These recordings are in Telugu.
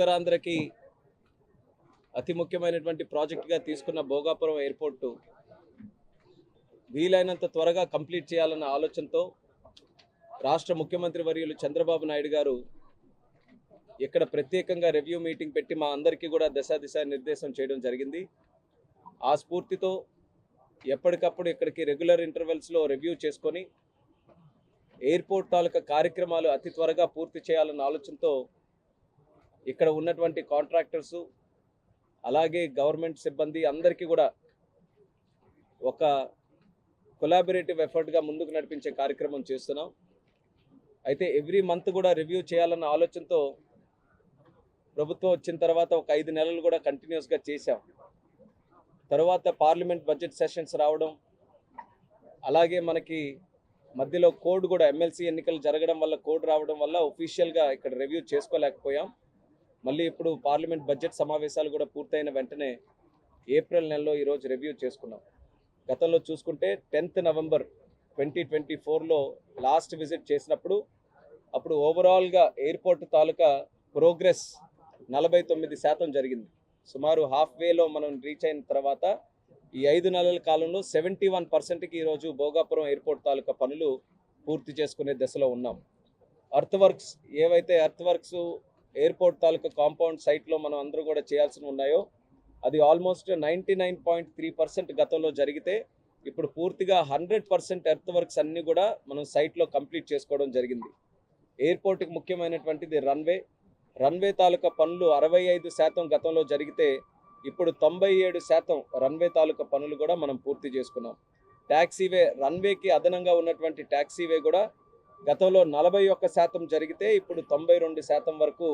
ఉత్తరాంధ్రకి అతి ముఖ్యమైనటువంటి ప్రాజెక్టుగా తీసుకున్న భోగాపురం ఎయిర్పోర్టు వీలైనంత త్వరగా కంప్లీట్ చేయాలన్న ఆలోచనతో రాష్ట్ర ముఖ్యమంత్రి వర్యులు చంద్రబాబు నాయుడు గారు ఇక్కడ ప్రత్యేకంగా రివ్యూ మీటింగ్ పెట్టి మా అందరికీ కూడా దిశా నిర్దేశం చేయడం జరిగింది. ఆ స్ఫూర్తితో ఎప్పటికప్పుడు ఇక్కడికి రెగ్యులర్ ఇంటర్వెల్స్లో రివ్యూ చేసుకొని ఎయిర్పోర్ట్ తాలూకా కార్యక్రమాలు అతి త్వరగా పూర్తి చేయాలన్న ఆలోచనతో ఇక్కడ ఉన్నటువంటి కాంట్రాక్టర్సు అలాగే గవర్నమెంట్ సిబ్బంది అందరికీ కూడా ఒక కొలాబరేటివ్ ఎఫర్ట్గా ముందుకు నడిపించే కార్యక్రమం చేస్తున్నాం. అయితే ఎవ్రీ మంత్ కూడా రివ్యూ చేయాలన్న ఆలోచనతో ప్రభుత్వం వచ్చిన తర్వాత ఒక 5 నెలలు కూడా కంటిన్యూస్గా చేశాం. తర్వాత పార్లమెంట్ బడ్జెట్ సెషన్స్ రావడం, అలాగే మనకి మధ్యలో కోడ్ కూడా ఎమ్మెల్సీ ఎన్నికలు జరగడం వల్ల కోడ్ రావడం వల్ల ఒఫీషియల్గా ఇక్కడ రివ్యూ చేసుకోలేకపోయాం. మళ్ళీ ఇప్పుడు పార్లమెంట్ బడ్జెట్ సమావేశాలు కూడా పూర్తయిన వెంటనే ఏప్రిల్ నెలలో ఈరోజు రివ్యూ చేసుకున్నాం. గతంలో చూసుకుంటే 10th November 2024లో లాస్ట్ విజిట్ చేసినప్పుడు అప్పుడు ఓవరాల్గా ఎయిర్పోర్ట్ తాలూకా ప్రోగ్రెస్ 49% జరిగింది. సుమారు హాఫ్ వేలో మనం రీచ్ అయిన తర్వాత ఈ 5 నెలల కాలంలో 71%కి ఈరోజు భోగాపురం ఎయిర్పోర్ట్ తాలూకా పనులు పూర్తి చేసుకునే దశలో ఉన్నాం. ఏవైతే ఎర్త్ వర్క్స్ ఎయిర్పోర్ట్ తాలూకా కాంపౌండ్ సైట్లో మనం అందరూ కూడా చేయాల్సి ఉన్నాయో అది ఆల్మోస్ట్ 99.3% గతంలో జరిగితే ఇప్పుడు పూర్తిగా 100% ఎర్త్ వర్క్స్ అన్నీ కూడా మనం సైట్లో కంప్లీట్ చేసుకోవడం జరిగింది. ఎయిర్పోర్ట్కి ముఖ్యమైనటువంటిది రన్వే తాలూకా పనులు 65% గతంలో జరిగితే ఇప్పుడు 97% రన్వే తాలూకా పనులు కూడా మనం పూర్తి చేసుకున్నాం. ట్యాక్సీవే రన్వేకి అదనంగా ఉన్నటువంటి ట్యాక్సీవే కూడా గతంలో 41% జరిగితే ఇప్పుడు 92% వరకు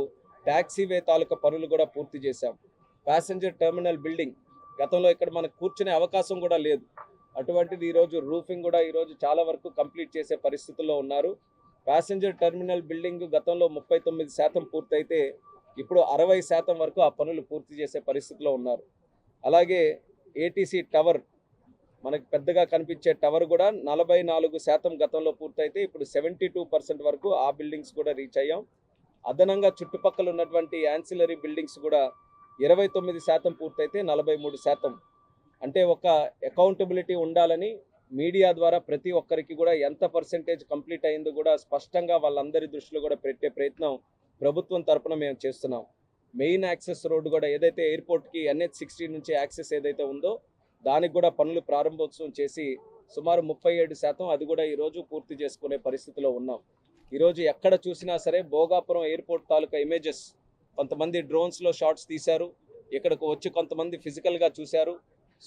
ట్యాక్సీవే తాలూకా పనులు కూడా పూర్తి చేశాం. ప్యాసింజర్ టెర్మినల్ బిల్డింగ్ గతంలో ఇక్కడ మనకు కూర్చునే అవకాశం కూడా లేదు, అటువంటిది ఈరోజు రూఫింగ్ కూడా ఈరోజు చాలా వరకు కంప్లీట్ చేసే పరిస్థితుల్లో ఉన్నారు. ప్యాసింజర్ టెర్మినల్ బిల్డింగ్ గతంలో 39% పూర్తయితే ఇప్పుడు 60% వరకు ఆ పనులు పూర్తి చేసే పరిస్థితిలో ఉన్నారు. అలాగే ఏటీసీ టవర్ మనకు పెద్దగా కనిపించే టవర్ కూడా 44% గతంలో పూర్తయితే ఇప్పుడు 72% వరకు ఆ బిల్డింగ్స్ కూడా రీచ్ అయ్యాం. అదనంగా చుట్టుపక్కల ఉన్నటువంటి యాన్సిలరీ బిల్డింగ్స్ కూడా 29% పూర్తయితే 43%, అంటే ఒక అకౌంటబిలిటీ ఉండాలని మీడియా ద్వారా ప్రతి ఒక్కరికి కూడా ఎంత పర్సెంటేజ్ కంప్లీట్ అయిందో కూడా స్పష్టంగా వాళ్ళందరి దృష్టిలో కూడా పెట్టే ప్రయత్నం ప్రభుత్వం తరపున మేము చేస్తున్నాం. మెయిన్ యాక్సెస్ రోడ్డు కూడా ఏదైతే ఎయిర్పోర్ట్కి NH-60 నుంచి యాక్సెస్ ఏదైతే ఉందో దానికి కూడా పనులు ప్రారంభోత్సవం చేసి సుమారు 37% అది కూడా ఈరోజు పూర్తి చేసుకునే పరిస్థితిలో ఉన్నాం. ఈరోజు ఎక్కడ చూసినా సరే భోగాపురం ఎయిర్పోర్ట్ తాలూకా ఇమేజెస్ కొంతమంది డ్రోన్స్లో షాట్స్ తీశారు, ఇక్కడికి వచ్చి కొంతమంది ఫిజికల్గా చూశారు,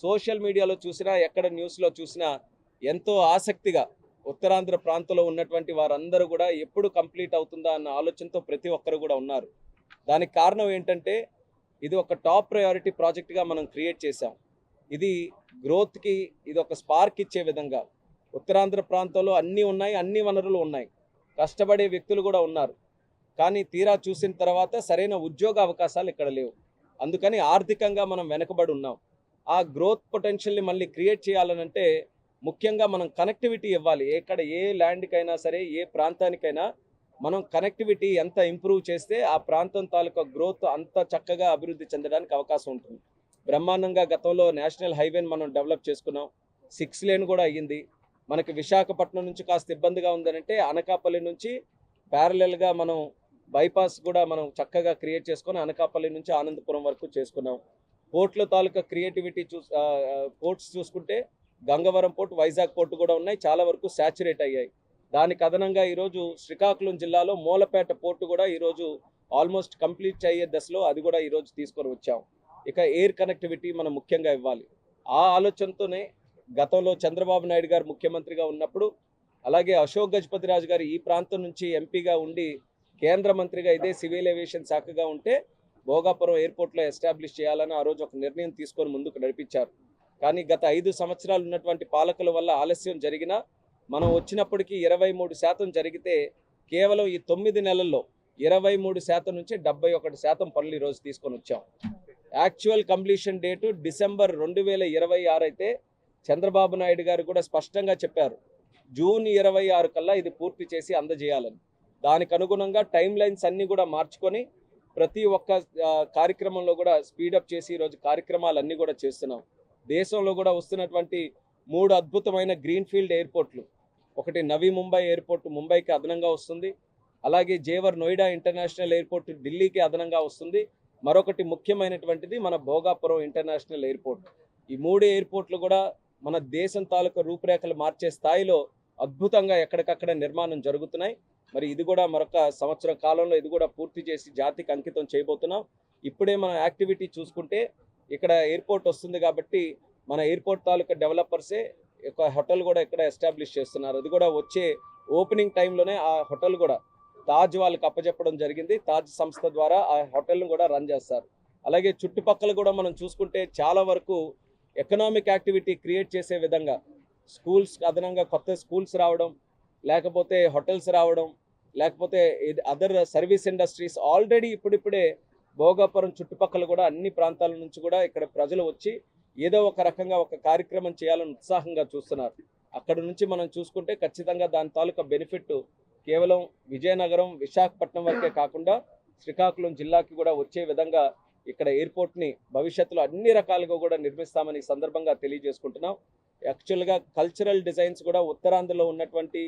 సోషల్ మీడియాలో చూసినా ఎక్కడ న్యూస్లో చూసినా ఎంతో ఆసక్తిగా ఉత్తరాంధ్ర ప్రాంతంలో ఉన్నటువంటి వారందరూ కూడా ఎప్పుడు కంప్లీట్ అవుతుందా అన్న ఆలోచనతో ప్రతి ఒక్కరు కూడా ఉన్నారు. దానికి కారణం ఏంటంటే ఇది ఒక టాప్ ప్రయారిటీ ప్రాజెక్ట్గా మనం క్రియేట్ చేశాం. ఇది గ్రోత్కి ఇది ఒక స్పార్క్ ఇచ్చే విధంగా ఉత్తరాంధ్ర ప్రాంతంలో అన్నీ ఉన్నాయి, అన్ని వనరులు ఉన్నాయి, కష్టపడే వ్యక్తులు కూడా ఉన్నారు. కానీ తీరా చూసిన తర్వాత సరైన ఉద్యోగ అవకాశాలు ఇక్కడ లేవు. అందుకని ఆర్థికంగా మనం వెనకబడి ఉన్నాం. ఆ గ్రోత్ పొటెన్షియల్ని మళ్ళీ క్రియేట్ చేయాలనంటే ముఖ్యంగా మనం కనెక్టివిటీ ఇవ్వాలి. ఏ ల్యాండ్కైనా సరే ఏ ప్రాంతానికైనా మనం కనెక్టివిటీ ఎంత ఇంప్రూవ్ చేస్తే ఆ ప్రాంతం తాలూకా గ్రోత్ అంత చక్కగా అభివృద్ధి చెందడానికి అవకాశం ఉంటుంది. బ్రహ్మాండంగా గతంలో నేషనల్ హైవేని మనం డెవలప్ చేసుకున్నాం, 6 లేన్ కూడా అయ్యింది. మనకి విశాఖపట్నం నుంచి కాస్త ఇబ్బందిగా ఉందనంటే అనకాపల్లి నుంచి ప్యారలల్గా మనం బైపాస్ కూడా మనం చక్కగా క్రియేట్ చేసుకొని అనకాపల్లి నుంచి ఆనందపురం వరకు చేసుకున్నాం. పోర్ట్ల తాలూకా క్రియేటివిటీ పోర్ట్స్ చూసుకుంటే గంగవరం పోర్ట్, వైజాగ్ పోర్టు కూడా ఉన్నాయి, చాలా వరకు శాచురేట్ అయ్యాయి. దానికి అదనంగా ఈరోజు శ్రీకాకుళం జిల్లాలో మూలపేట పోర్టు కూడా ఈరోజు ఆల్మోస్ట్ కంప్లీట్ అయ్యే దశలో అది కూడా ఈరోజు తీసుకొని వచ్చాం. ఇక ఎయిర్ కనెక్టివిటీ మనం ముఖ్యంగా ఇవ్వాలి. ఆ ఆలోచనతోనే గతంలో చంద్రబాబు నాయుడు గారు ముఖ్యమంత్రిగా ఉన్నప్పుడు, అలాగే అశోక్ గజపతిరాజు గారు ఈ ప్రాంతం నుంచి ఎంపీగా ఉండి కేంద్ర మంత్రిగా ఇదే సివిల్ ఏవియేషన్ శాఖగా ఉంటే భోగాపురం ఎయిర్పోర్ట్లో ఎస్టాబ్లిష్ చేయాలని ఆ రోజు ఒక నిర్ణయం తీసుకొని ముందుకు నడిపించారు. కానీ గత 5 సంవత్సరాలు ఉన్నటువంటి పాలకుల వల్ల ఆలస్యం జరిగినా మనం వచ్చినప్పటికీ 23% జరిగితే కేవలం ఈ 9 నెలల్లో 23% నుంచి 71% పనులు ఈరోజు తీసుకొని వచ్చాం. యాక్చువల్ కంప్లీషన్ డేటు డిసెంబర్ 2026 అయితే చంద్రబాబు నాయుడు గారు కూడా స్పష్టంగా చెప్పారు జూన్ 26 కల్లా ఇది పూర్తి చేసి అందజేయాలని. దానికి అనుగుణంగా టైం లైన్స్ అన్నీ కూడా మార్చుకొని ప్రతి ఒక్క కార్యక్రమంలో కూడా స్పీడప్ చేసి ఈరోజు కార్యక్రమాలన్నీ కూడా చేస్తున్నాం. దేశంలో కూడా వస్తున్నటువంటి 3 అద్భుతమైన గ్రీన్ఫీల్డ్ ఎయిర్పోర్ట్లు, ఒకటి నవీ ముంబై ఎయిర్పోర్ట్ ముంబైకి అదనంగా వస్తుంది, అలాగే జేవర్ నోయిడా ఇంటర్నేషనల్ ఎయిర్పోర్ట్ ఢిల్లీకి అదనంగా వస్తుంది, మరొకటి ముఖ్యమైనటువంటిది మన భోగాపురం ఇంటర్నేషనల్ ఎయిర్పోర్ట్. ఈ 3 ఎయిర్పోర్ట్లు కూడా మన దేశం తాలూకా రూపురేఖలు మార్చే స్థాయిలో అద్భుతంగా ఎక్కడికక్కడ నిర్మాణం జరుగుతున్నాయి. మరి ఇది కూడా మరొక సంవత్సరం కాలంలో ఇది కూడా పూర్తి చేసి జాతికి అంకితం చేయబోతున్నాం. ఇప్పుడే మన యాక్టివిటీ చూసుకుంటే ఇక్కడ ఎయిర్పోర్ట్ వస్తుంది కాబట్టి మన ఎయిర్పోర్ట్ తాలూకా డెవలపర్సే ఒక హోటల్ కూడా ఇక్కడ ఎస్టాబ్లిష్ చేస్తున్నారు. అది కూడా వచ్చే ఓపెనింగ్ టైంలోనే ఆ హోటల్ కూడా తాజ్ వాళ్ళకి అప్పచెప్పడం జరిగింది. తాజ్ సంస్థ ద్వారా ఆ హోటల్ను కూడా రన్ చేస్తారు. అలాగే చుట్టుపక్కల కూడా మనం చూసుకుంటే చాలా వరకు ఎకనామిక్ యాక్టివిటీ క్రియేట్ చేసే విధంగా స్కూల్స్ అదనంగా కొత్త స్కూల్స్ రావడం, లేకపోతే హోటల్స్ రావడం, లేకపోతే అదర్ సర్వీస్ ఇండస్ట్రీస్ ఆల్రెడీ ఇప్పుడిప్పుడే భోగాపురం చుట్టుపక్కల కూడా అన్ని ప్రాంతాల నుంచి కూడా ఇక్కడ ప్రజలు వచ్చి ఏదో ఒక రకంగా ఒక కార్యక్రమం చేయాలని ఉత్సాహంగా చూస్తున్నారు. అక్కడ నుంచి మనం చూసుకుంటే ఖచ్చితంగా దాని తాలూకా బెనిఫిట్ కేవలం విజయనగరం, విశాఖపట్నం వరకే కాకుండా శ్రీకాకుళం జిల్లాకి కూడా వచ్చే విధంగా ఇక్కడ ఎయిర్పోర్ట్ని భవిష్యత్తులో అన్ని రకాలుగా కూడా నిర్మిస్తామని ఈ సందర్భంగా తెలియజేసుకుంటున్నాం. యాక్చువల్గా కల్చరల్ డిజైన్స్ కూడా ఉత్తరాంధ్రలో ఉన్నటువంటి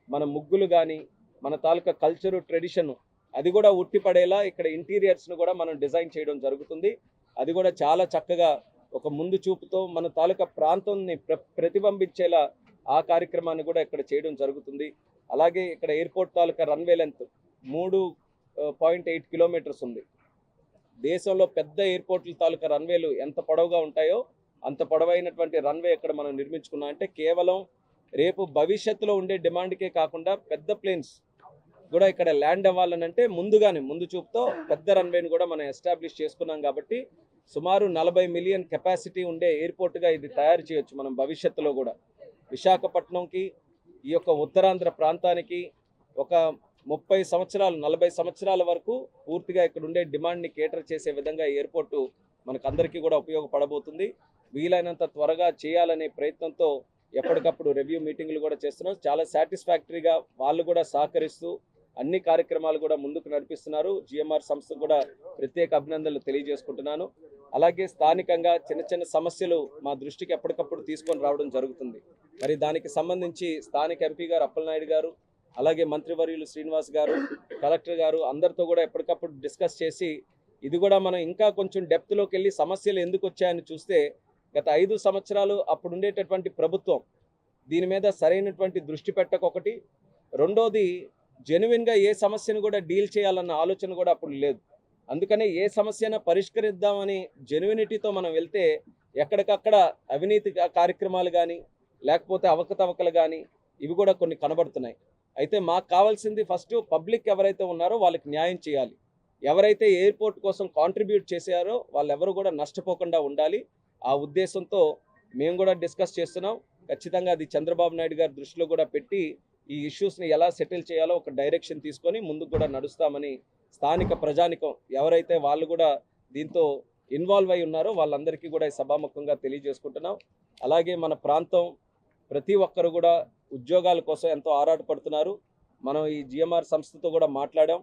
మన ముగ్గులు కానీ మన తాలూకా కల్చరు ట్రెడిషన్ అది కూడా ఉట్టిపడేలా ఇక్కడ ఇంటీరియర్స్ను కూడా మనం డిజైన్ చేయడం జరుగుతుంది. అది కూడా చాలా చక్కగా ఒక ముందు చూపుతో మన తాలూకా ప్రాంతాన్ని ప్రతిబింబించేలా ఆ కార్యక్రమాన్ని కూడా ఇక్కడ చేయడం జరుగుతుంది. అలాగే ఇక్కడ ఎయిర్పోర్ట్ తాలూకా రన్వే లెంత్ 3.8 కిలోమీటర్స్ ఉంది. దేశంలో పెద్ద ఎయిర్పోర్ట్ల తాలూకా రన్వేలు ఎంత పొడవుగా ఉంటాయో అంత పొడవైనటువంటి రన్వే ఇక్కడ మనం నిర్మించుకున్నాం. అంటే కేవలం రేపు భవిష్యత్తులో ఉండే డిమాండ్కే కాకుండా పెద్ద ప్లేన్స్ కూడా ఇక్కడ ల్యాండ్ అవ్వాలనంటే ముందు చూపుతో పెద్ద రన్వేని కూడా మనం ఎస్టాబ్లిష్ చేసుకున్నాం. కాబట్టి సుమారు 40 మిలియన్ కెపాసిటీ ఉండే ఎయిర్పోర్ట్గా ఇది తయారు చేయొచ్చు మనం భవిష్యత్తులో కూడా. విశాఖపట్నంకి ఈ యొక్క ఉత్తరాంధ్ర ప్రాంతానికి ఒక 30 సంవత్సరాలు 40 సంవత్సరాల వరకు పూర్తిగా ఇక్కడ ఉండే డిమాండ్ని కేటర్ చేసే విధంగా ఎయిర్పోర్టు మనకు అందరికీ కూడా ఉపయోగపడబోతుంది. వీలైనంత త్వరగా చేయాలనే ప్రయత్నంతో ఎప్పటికప్పుడు రివ్యూ మీటింగ్లు కూడా చేస్తున్నాం. చాలా సాటిస్ఫాక్టరీగా వాళ్ళు కూడా సహకరిస్తూ అన్ని కార్యక్రమాలు కూడా ముందుకు నడిపిస్తున్నారు. జిఎంఆర్ సంస్థ కూడా ప్రత్యేక అభినందనలు తెలియజేసుకుంటున్నాను. అలాగే స్థానికంగా చిన్న చిన్న సమస్యలు మా దృష్టికి ఎప్పటికప్పుడు తీసుకొని రావడం జరుగుతుంది. మరి దానికి సంబంధించి స్థానిక ఎంపీ గారు అప్పలనాయుడు గారు, అలాగే మంత్రివర్యులు శ్రీనివాస్ గారు, కలెక్టర్ గారు అందరితో కూడా ఎప్పటికప్పుడు డిస్కస్ చేసి ఇది కూడా మనం ఇంకా కొంచెం డెప్త్లోకి వెళ్ళి సమస్యలు ఎందుకు వచ్చాయని చూస్తే గత 5 సంవత్సరాలు అప్పుడు ఉండేటటువంటి ప్రభుత్వం దీని మీద సరైనటువంటి దృష్టి పెట్టకొకటి, రెండోది జెన్యున్గా ఏ సమస్యను కూడా డీల్ చేయాలన్న ఆలోచన కూడా అప్పుడు లేదు. అందుకనే ఏ సమస్యను పరిష్కరిద్దామని జెన్యునిటీతో మనం వెళ్తే ఎక్కడికక్కడ అవినీతి కార్యక్రమాలు కానీ లేకపోతే అవకతవకలు కానీ ఇవి కూడా కొన్ని కనబడుతున్నాయి. అయితే మాకు కావాల్సింది ఫస్ట్ పబ్లిక్ ఎవరైతే ఉన్నారో వాళ్ళకి న్యాయం చేయాలి. ఎవరైతే ఎయిర్పోర్ట్ కోసం కాంట్రిబ్యూట్ చేశారో వాళ్ళెవరు కూడా నష్టపోకుండా ఉండాలి. ఆ ఉద్దేశంతో మేము కూడా డిస్కస్ చేస్తున్నాం. ఖచ్చితంగా అది చంద్రబాబు నాయుడు గారి దృష్టిలో కూడా పెట్టి ఈ ఇష్యూస్ని ఎలా సెటిల్ చేయాలో ఒక డైరెక్షన్ తీసుకొని ముందుకు కూడా నడుస్తామని స్థానిక ప్రజానికం ఎవరైతే వాళ్ళు కూడా దీంతో ఇన్వాల్వ్ అయి ఉన్నారో వాళ్ళందరికీ కూడా ఈ సభాముఖంగా తెలియజేసుకుంటున్నాం. అలాగే మన ప్రాంతం ప్రతి ఒక్కరు కూడా ఉద్యోగాల కోసం ఎంతో ఆరాటపడుతున్నారు. మనం ఈ జిఎంఆర్ సంస్థతో కూడా మాట్లాడాం.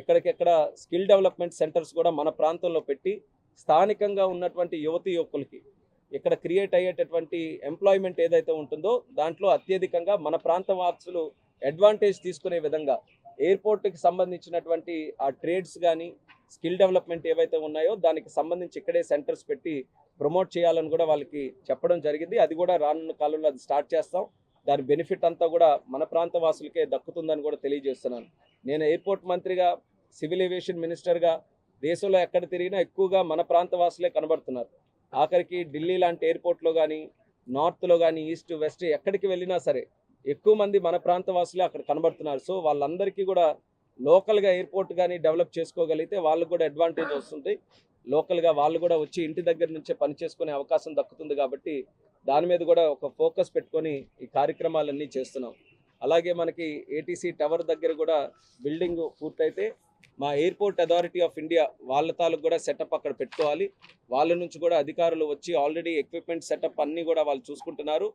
ఎక్కడికెక్కడ స్కిల్ డెవలప్మెంట్ సెంటర్స్ కూడా మన ప్రాంతంలో పెట్టి స్థానికంగా ఉన్నటువంటి యువకులకి ఇక్కడ క్రియేట్ అయ్యేటటువంటి ఎంప్లాయ్మెంట్ ఏదైతే ఉంటుందో దాంట్లో అత్యధికంగా మన ప్రాంత వాసులు అడ్వాంటేజ్ తీసుకునే విధంగా ఎయిర్పోర్ట్కి సంబంధించినటువంటి ఆ ట్రేడ్స్ కానీ స్కిల్ డెవలప్మెంట్ ఏవైతే ఉన్నాయో దానికి సంబంధించి ఇక్కడే సెంటర్స్ పెట్టి ప్రమోట్ చేయాలని కూడా వాళ్ళకి చెప్పడం జరిగింది. అది కూడా రానున్న కాలంలో అది స్టార్ట్ చేస్తాం. దాని బెనిఫిట్ అంతా కూడా మన ప్రాంత వాసులకే దక్కుతుందని కూడా తెలియజేస్తున్నాను. నేను ఎయిర్పోర్ట్ మంత్రిగా, సివిల్ ఏవియేషన్ మినిస్టర్గా దేశంలో ఎక్కడ తిరిగినా ఎక్కువగా మన ప్రాంత వాసులే కనబడుతున్నారు. ఆఖరికి ఢిల్లీ లాంటి ఎయిర్పోర్ట్లో కానీ, నార్త్లో కానీ, ఈస్ట్ వెస్ట్ ఎక్కడికి వెళ్ళినా సరే ఎక్కువ మంది మన ప్రాంత వాసులే అక్కడ కనబడుతున్నారు. సో వాళ్ళందరికీ కూడా లోకల్గా ఎయిర్పోర్ట్ కానీ డెవలప్ చేసుకోగలిగితే వాళ్ళకు కూడా అడ్వాంటేజ్ వస్తుంది. లోకల్గా వాళ్ళు కూడా వచ్చి ఇంటి దగ్గర నుంచే పని చేసుకునే అవకాశం దక్కుతుంది. కాబట్టి దాని మీద కూడా ఒక ఫోకస్ పెట్టుకొని ఈ కార్యక్రమాలన్నీ చేస్తున్నాం. అలాగే మనకి ఏటీసీ టవర్ దగ్గర కూడా బిల్డింగ్ పూర్తయితే మా ఎయిర్పోర్ట్ అథారిటీ ఆఫ్ ఇండియా వాళ్ళ తాలూకు కూడా సెటప్ అక్కడ పెట్టుకోవాలి. వాళ్ళ నుంచి కూడా అధికారులు వచ్చి ఆల్రెడీ ఎక్విప్మెంట్ సెటప్ అన్నీ కూడా వాళ్ళు చూసుకుంటున్నారు.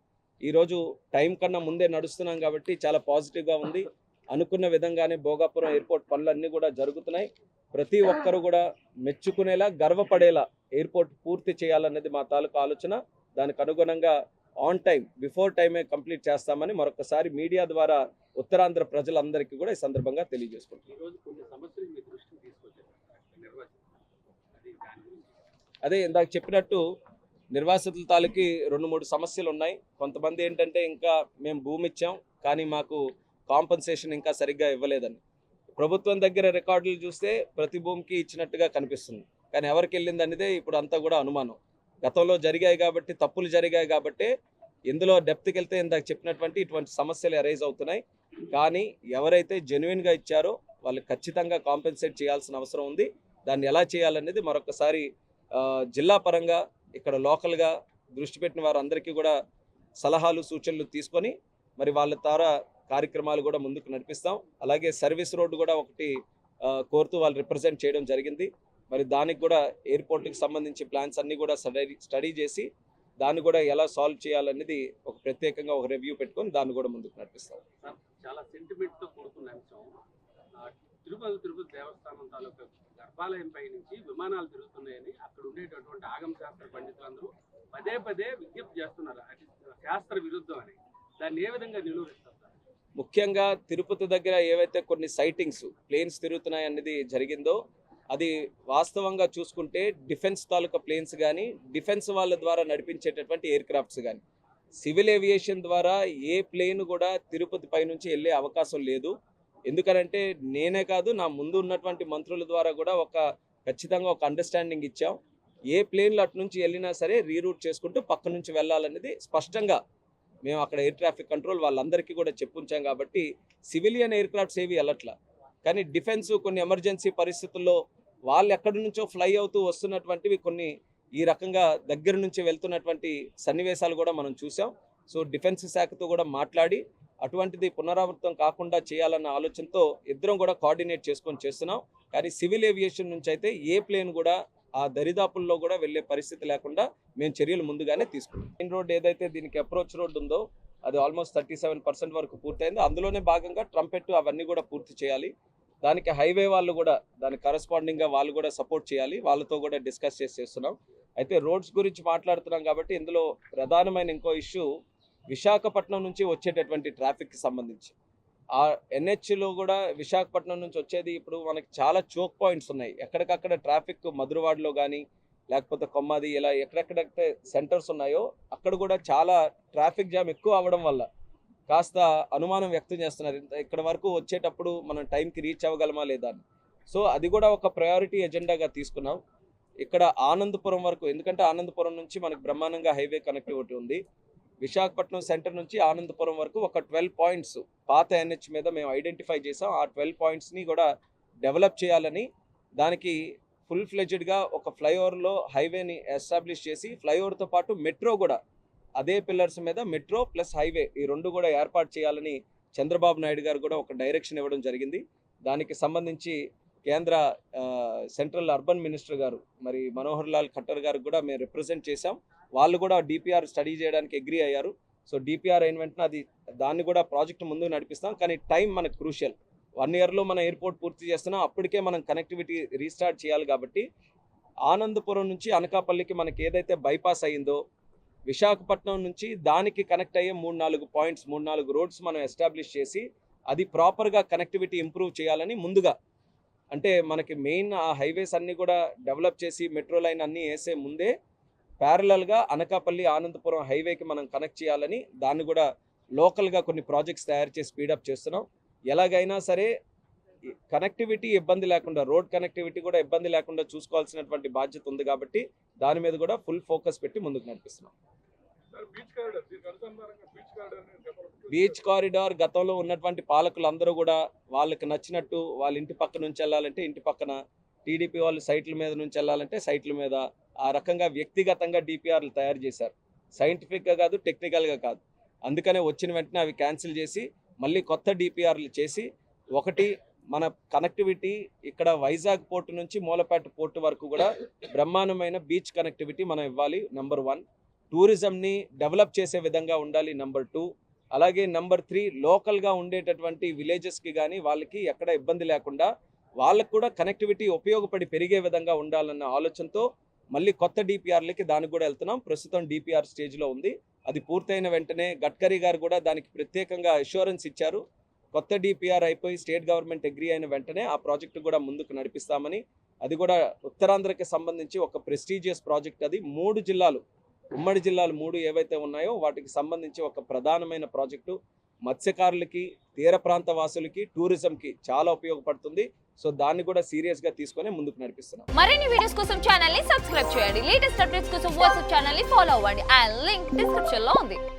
ఈరోజు టైం కన్నా ముందే నడుస్తున్నాం కాబట్టి చాలా పాజిటివ్గా ఉంది. అనుకున్న విధంగానే భోగాపురం ఎయిర్పోర్ట్ పనులన్నీ కూడా జరుగుతున్నాయి. ప్రతి ఒక్కరు కూడా మెచ్చుకునేలా గర్వపడేలా ఎయిర్పోర్ట్ పూర్తి చేయాలన్నది మా తాలూకు ఆలోచన. దానికి అనుగుణంగా ఆన్ టైం బిఫోర్ టైమే కంప్లీట్ చేస్తామని మరొకసారి మీడియా ద్వారా ఉత్తరాంధ్ర ప్రజలందరికీ కూడా ఈ సందర్భంగా తెలియజేసుకుంటున్నాం. అదే ఇందాక చెప్పినట్టు నిర్వాసితుల తాలూకి 2-3 సమస్యలు ఉన్నాయి. కొంతమంది ఏంటంటే ఇంకా మేము భూమి ఇచ్చాం కానీ మాకు కాంపన్సేషన్ ఇంకా సరిగ్గా ఇవ్వలేదని. ప్రభుత్వం దగ్గర రికార్డులు చూస్తే ప్రతి భూమికి ఇచ్చినట్టుగా కనిపిస్తుంది, కానీ ఎవరికి వెళ్ళింది అనేదే ఇప్పుడు అంతా కూడా అనుమానం. గతంలో జరిగాయి కాబట్టి, తప్పులు జరిగాయి కాబట్టి ఇందులో డెప్త్కి వెళ్తే ఇందాక చెప్పినటువంటి ఇటువంటి సమస్యలు అరైజ్ అవుతున్నాయి. కానీ ఎవరైతే జెన్యున్గా ఇచ్చారో వాళ్ళు ఖచ్చితంగా కాంపెన్సేట్ చేయాల్సిన అవసరం ఉంది. దాన్ని ఎలా చేయాలనేది మరొకసారి జిల్లా పరంగా ఇక్కడ లోకల్గా దృష్టి పెట్టిన వారందరికీ కూడా సలహాలు సూచనలు తీసుకొని మరి వాళ్ళ ద్వారా కార్యక్రమాలు కూడా ముందుకు నడిపిస్తాం. అలాగే సర్వీస్ రోడ్డు కూడా ఒకటి కోరుతూ వాళ్ళు రిప్రజెంట్ చేయడం జరిగింది. మరి దానికి కూడా ఎయిర్పోర్ట్కి సంబంధించి ప్లాన్స్ అన్నీ కూడా స్టడీ చేసి దాన్ని కూడా ఎలా సాల్వ్ చేయాలనేది ఒక ప్రత్యేకంగా ఒక రివ్యూ పెట్టుకొని దాన్ని కూడా ముందుకు నడిపిస్తాం. చాలా సెంటిమెంట్తో కూడుకున్న అంశం. తిరుపతి దేవస్థానం తాలూకా గర్భాలయం పై నుంచి విమానాలు తిరుగుతున్నాయని అక్కడ ఉండేటటువంటి ఆగమ శాస్త్ర పండితులందరూ పదే విజ్ఞప్తి చేస్తున్నారు. అది శాస్త్ర విరుద్ధం అని. దాన్ని ఏ విధంగా నిలువరిస్తారు? ముఖ్యంగా తిరుపతి దగ్గర ఏవైతే కొన్ని సైటింగ్స్ ప్లేన్స్ తిరుగుతున్నాయి అనేది జరిగిందో అది వాస్తవంగా చూసుకుంటే డిఫెన్స్ తాలూకా ప్లేన్స్ కానీ డిఫెన్స్ వాళ్ళ ద్వారా నడిపించేటటువంటి ఎయిర్ క్రాఫ్ట్స్ కానీ సివిల్ ఏవియేషన్ ద్వారా ఏ ప్లేన్ కూడా తిరుపతి పై నుంచి వెళ్ళే అవకాశం లేదు. ఎందుకనంటే నేనే కాదు, నా ముందు ఉన్నటువంటి మంత్రుల ద్వారా కూడా ఖచ్చితంగా ఒక అండర్స్టాండింగ్ ఇచ్చాం. ఏ ప్లేన్లు అటు నుంచి వెళ్ళినా సరే రీరూట్ చేసుకుంటూ పక్క నుంచి వెళ్ళాలనేది స్పష్టంగా మేము అక్కడ ఎయిర్ ట్రాఫిక్ కంట్రోల్ వాళ్ళందరికీ కూడా చెప్పుంచాం. కాబట్టి సివిలియన్ ఎయిర్ క్రాఫ్ట్స్ ఏవి వెళ్ళట్లా, కానీ డిఫెన్స్ కొన్ని ఎమర్జెన్సీ పరిస్థితుల్లో వాళ్ళు ఎక్కడి నుంచో ఫ్లై అవుతూ వస్తున్నటువంటివి కొన్ని ఈ రకంగా దగ్గర నుంచి వెళ్తున్నటువంటి సన్నివేశాలు కూడా మనం చూసాం. సో డిఫెన్స్ శాఖతో కూడా మాట్లాడి అటువంటిది పునరావృతం కాకుండా చేయాలన్న ఆలోచనతో ఇద్దరం కూడా కోఆర్డినేట్ చేసుకొని చేస్తున్నాం. కానీ సివిల్ ఏవియేషన్ నుంచి అయితే ఏ ప్లేన్ కూడా ఆ దరిదాపుల్లో కూడా వెళ్ళే పరిస్థితి లేకుండా మేము చర్యలు ముందుగానే తీసుకున్నాం. మెయిన్ రోడ్ ఏదైతే దీనికి అప్రోచ్ రోడ్ ఉందో అది ఆల్మోస్ట్ 37% వరకు పూర్తయింది. అందులోనే భాగంగా ట్రంపెట్ అవన్నీ కూడా పూర్తి చేయాలి. దానికి హైవే వాళ్ళు కూడా దానికి కరస్పాండింగ్గా వాళ్ళు కూడా సపోర్ట్ చేయాలి. వాళ్ళతో కూడా డిస్కస్ చేస్తున్నాం. అయితే రోడ్స్ గురించి మాట్లాడుతున్నాం కాబట్టి ఇందులో ప్రధానమైన ఇంకో ఇష్యూ విశాఖపట్నం నుంచి వచ్చేటటువంటి ట్రాఫిక్కి సంబంధించి ఆ ఎన్హెచ్లో కూడా విశాఖపట్నం నుంచి వచ్చేది ఇప్పుడు మనకి చాలా చోక్ పాయింట్స్ ఉన్నాయి. ఎక్కడికక్కడ ట్రాఫిక్ మధురవాడలో కానీ లేకపోతే కొమ్మాది ఇలా ఎక్కడెక్కడైతే సెంటర్స్ ఉన్నాయో అక్కడ కూడా చాలా ట్రాఫిక్ జామ్ ఎక్కువ అవ్వడం వల్ల కాస్త అనుమానం వ్యక్తం చేస్తున్నారు. ఇక్కడ వరకు వచ్చేటప్పుడు మనం టైంకి రీచ్ అవ్వగలమా లేదా అని. సో అది కూడా ఒక ప్రయారిటీ ఎజెండాగా తీసుకున్నాం. ఇక్కడ ఆనందపురం వరకు, ఎందుకంటే ఆనందపురం నుంచి మనకు బ్రహ్మాండంగా హైవే కనెక్టివిటీ ఉంది. విశాఖపట్నం సెంటర్ నుంచి ఆనందపురం వరకు ఒక 12 పాయింట్స్ పాత ఎన్హెచ్ మీద మేము ఐడెంటిఫై చేసాం. ఆ 12 పాయింట్స్ని కూడా డెవలప్ చేయాలని దానికి ఫుల్ ఫ్లెడ్జ్డ్గా ఒక ఫ్లైఓవర్లో హైవేని ఎస్టాబ్లిష్ చేసి ఫ్లైఓవర్తో పాటు మెట్రో కూడా అదే పిల్లర్స్ మీద మెట్రో ప్లస్ హైవే ఈ రెండు కూడా ఏర్పాటు చేయాలని చంద్రబాబు నాయుడు గారు కూడా ఒక డైరెక్షన్ ఇవ్వడం జరిగింది. దానికి సంబంధించి కేంద్ర సెంట్రల్ అర్బన్ మినిస్టర్ గారు మరి మనోహర్ లాల్ ఖట్టర్ గారికి కూడా మేము రిప్రజెంట్ చేశాం. వాళ్ళు కూడా డిపిఆర్ స్టడీ చేయడానికి అగ్రీ అయ్యారు. సో డిపిఆర్ అయిన వెంటనే దాన్ని కూడా ప్రాజెక్ట్ ముందుకు నడిపిస్తాం. కానీ టైం మనకు క్రూషియల్. 1 ఇయర్లో మనం ఎయిర్పోర్ట్ పూర్తి చేస్తున్నాం. అప్పటికే మనం కనెక్టివిటీ రీస్టార్ట్ చేయాలి. కాబట్టి ఆనందపురం నుంచి అనకాపల్లికి మనకి ఏదైతే బైపాస్ అయ్యిందో విశాఖపట్నం నుంచి దానికి కనెక్ట్ అయ్యే 3-4 పాయింట్స్ 3-4 రోడ్స్ మనం ఎస్టాబ్లిష్ చేసి అది ప్రాపర్గా కనెక్టివిటీ ఇంప్రూవ్ చేయాలని ముందుగా, అంటే మనకి మెయిన్ ఆ హైవేస్ అన్నీ కూడా డెవలప్ చేసి మెట్రో లైన్ అన్నీ వేసే ముందే ప్యారలల్గా అనకాపల్లి ఆనందపురం హైవేకి మనం కనెక్ట్ చేయాలని దాన్ని కూడా లోకల్గా కొన్ని ప్రాజెక్ట్స్ తయారు చేసి స్పీడప్ చేస్తున్నాం. ఎలాగైనా సరే కనెక్టివిటీ ఇబ్బంది లేకుండా, రోడ్ కనెక్టివిటీ కూడా ఇబ్బంది లేకుండా చూసుకోవాల్సినటువంటి బాధ్యత ఉంది. కాబట్టి దాని మీద కూడా ఫుల్ ఫోకస్ పెట్టి ముందుకు నడిపిస్తున్నాం. బీచ్ కారిడార్ గతంలో ఉన్నటువంటి పాలకులందరూ కూడా వాళ్ళకి నచ్చినట్టు వాళ్ళ ఇంటి పక్క నుంచి వెళ్ళాలంటే ఇంటి పక్కన, టీడీపీ వాళ్ళు సైట్ల మీద నుంచి వెళ్ళాలంటే సైట్ల మీద ఆ రకంగా వ్యక్తిగతంగా డిపిఆర్లు తయారు చేశారు. సైంటిఫిక్గా కాదు, టెక్నికల్గా కాదు. అందుకనే వచ్చిన వెంటనే అవి క్యాన్సిల్ చేసి మళ్ళీ కొత్త డిపిఆర్లు చేసి ఒకటి మన కనెక్టివిటీ ఇక్కడ వైజాగ్ పోర్టు నుంచి మూలపేట పోర్టు వరకు కూడా బ్రహ్మాండమైన బీచ్ కనెక్టివిటీ మనం ఇవ్వాలి. నెంబర్ 1. టూరిజంని డెవలప్ చేసే విధంగా ఉండాలి. నెంబర్ 2. అలాగే నెంబర్ 3 లోకల్గా ఉండేటటువంటి విలేజెస్కి కానీ వాళ్ళకి ఎక్కడ ఇబ్బంది లేకుండా వాళ్ళకు కూడా కనెక్టివిటీ ఉపయోగపడి పెరిగే విధంగా ఉండాలన్న ఆలోచనతో మళ్ళీ కొత్త డిపిఆర్లకి దానికి కూడా వెళ్తున్నాం. ప్రస్తుతం డిపిఆర్ స్టేజ్లో ఉంది. అది పూర్తయిన వెంటనే గడ్కరీ గారు కూడా దానికి ప్రత్యేకంగా అష్యూరెన్స్ ఇచ్చారు. కొత్త డిపిఆర్ అయిపోయి స్టేట్ గవర్నమెంట్ అగ్రీ అయిన వెంటనే ఆ ప్రాజెక్టు కూడా ముందుకు నడిపిస్తామని. అది కూడా ఉత్తరాంధ్రకి సంబంధించి ఒక ప్రెస్టీజియస్ ప్రాజెక్ట్. అది 3 జిల్లాలు, ఉమ్మడి జిల్లాలు 3 ఏవైతే ఉన్నాయో వాటికి సంబంధించి ఒక ప్రధానమైన ప్రాజెక్టు. మత్స్యకారులకి, తీర ప్రాంత వాసులకి, టూరిజంకి చాలా ఉపయోగపడుతుంది. సో దాన్ని కూడా సీరియస్గా తీసుకొని ముందుకు నడిపిస్తున్నాం. మరిన్ని వీడియోస్ కోసం ఛానల్ ని సబ్స్క్రైబ్ చేయండి. లేటెస్ట్ అప్డేట్స్ కోసం వాట్సాప్ ఛానల్ ని ఫాలో అవ్వండి. ఆ లింక్ డిస్క్రిప్షన్ లో ఉంది.